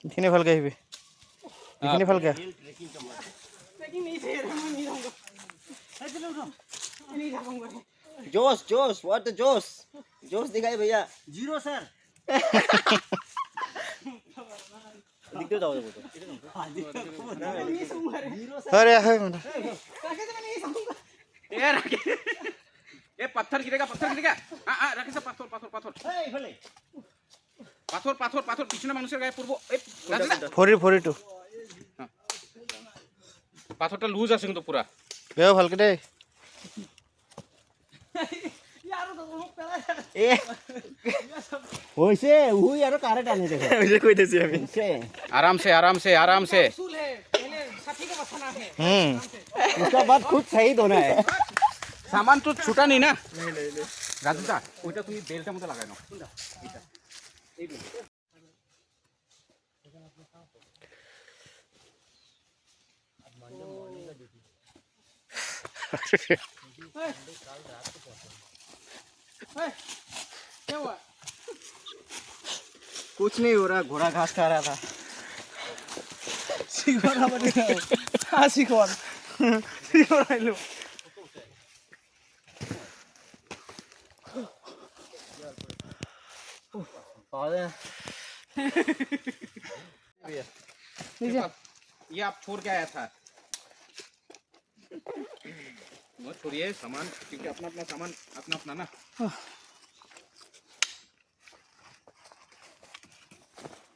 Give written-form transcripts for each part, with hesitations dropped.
इतनी फल गई भी इतनी फल क्या जोश जोश व्हाट जोश जोश दिखाई भैया जीरो सर दिख तो जाओगे वो तो अरे है मतलब ये पत्थर गिरेगा हां रखे सब पाथर पाथर পিছনে মানুষের গায়ে পড়বো এই 42 পাথরটা লুজ আছে কিন্তু পুরা বেও ভালকে দে ए ओइसे हुई यार कारे टाने देखो ওই যে কইতেছি আমি आराम से उसूल है पहले साथी को बसाना है उसका बात खुद सही होना है सामान तो छूटा नहीं ना রাজুদা ওইটা তুমি বেলটার মধ্যে লাগাই নাও এটা এই বেল क्या हुआ कुछ नहीं हो रहा घोड़ा घास खा रहा था सिकोरा बने हां सिकोरा लो ये आप छोड़ के आया था मत छोड़िए सामान क्योंकि अपना सामान अपना ना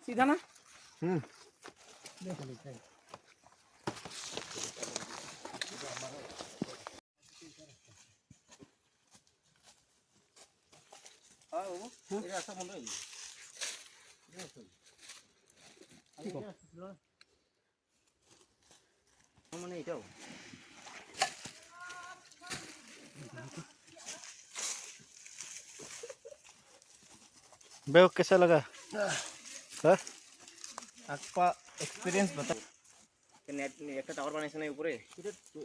सीधा ना মানে এটাও बेव कैसा लगा हाँ आपका एक्सपीरियंस बता नेट একটা টাওয়ার বানাইছে না উপরে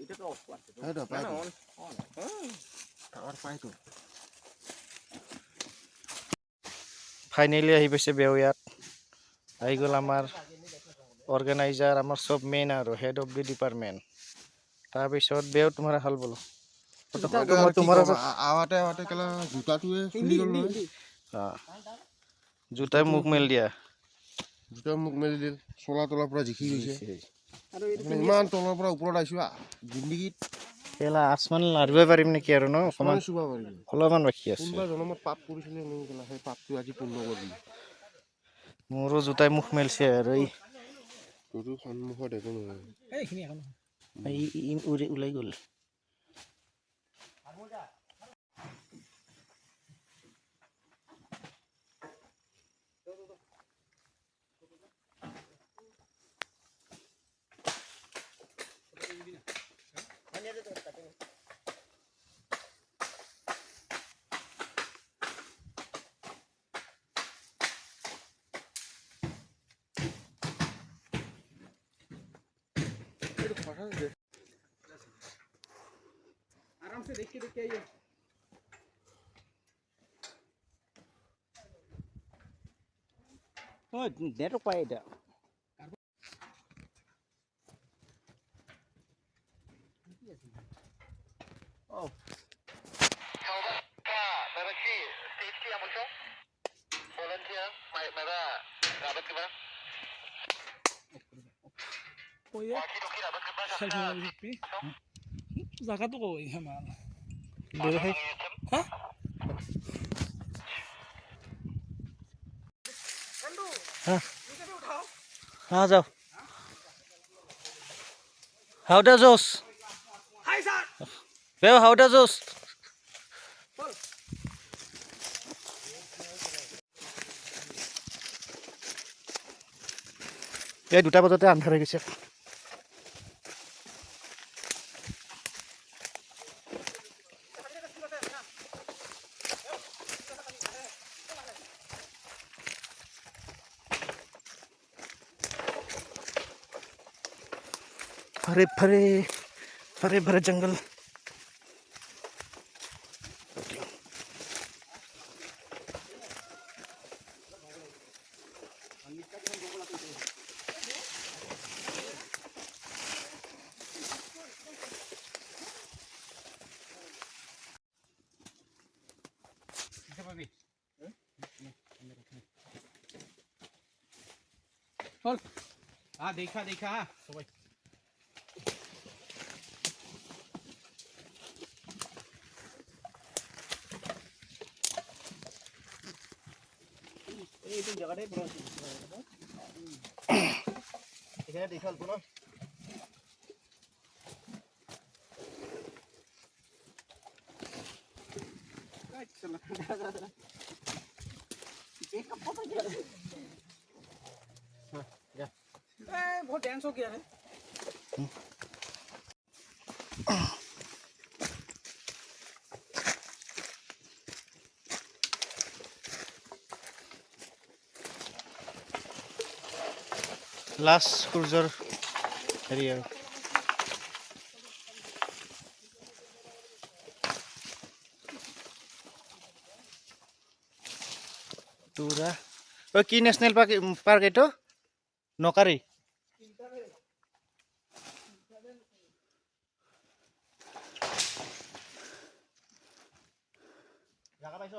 এটা তো অফ আছে তো এটা পাই না তো। অন টাওয়ার পাই তো ফাইনেলি আহি পাইছে বেও ইয়াত আহি গ'ল আমাৰ অৰ্গেনাইজাৰ আমাৰ চব মেইন আৰু হেড অফ দি ডিপাৰ্টমেণ্ট তাৰপিছত বেও তোমাৰ হাল বলো তোমাৰ আৱাতে আৱাতে কেলা জোতাটোৱে খুলি গ'ল নহয় জোতাই মুখ মেল দিয়া জোতা মোক মেলি দিল চলা তলাৰ পৰা জিকি গৈছে ইমান তলৰ পৰা ওপৰত আহিছো জিন্দগীত কেলা আচমান লাৰিবই পাৰিম নেকি আৰু ন অকণমান চুবা পাৰিবি অলপমান বাকী আছে কোনোবা জনমত পাপ কৰিছিলে নেকি কেলা সেই পাপটো আজি পূৰ্ণ কৰিবি মোৰো জোতাই মুখ মেলছে আৰু তোৰো সন্মুখত একো নহয় এইখিনি এখন এই ওলাই গ'ল आराम से देख के आइए ও নেটৱৰ্ক পাই এটা জায়গাটো কই আমাৰ हाँ जाओ हाउडा जोश हाय सर बेव हाउडा जोश এই 2টা বজাতে আন্ধাৰ হৈ গৈছে हरे भरे जंगल দেখা দেখা সবাই এইটো জায়গাটাই পুরো এখানে দেখে অল্প না बहुत डांस हो गया है লাষ্ট সূৰ্যৰ হেৰি আৰু তোৰা কি নেশ্যনেল পাৰ্ক এইটো নকাৰী জায়গা পাইছ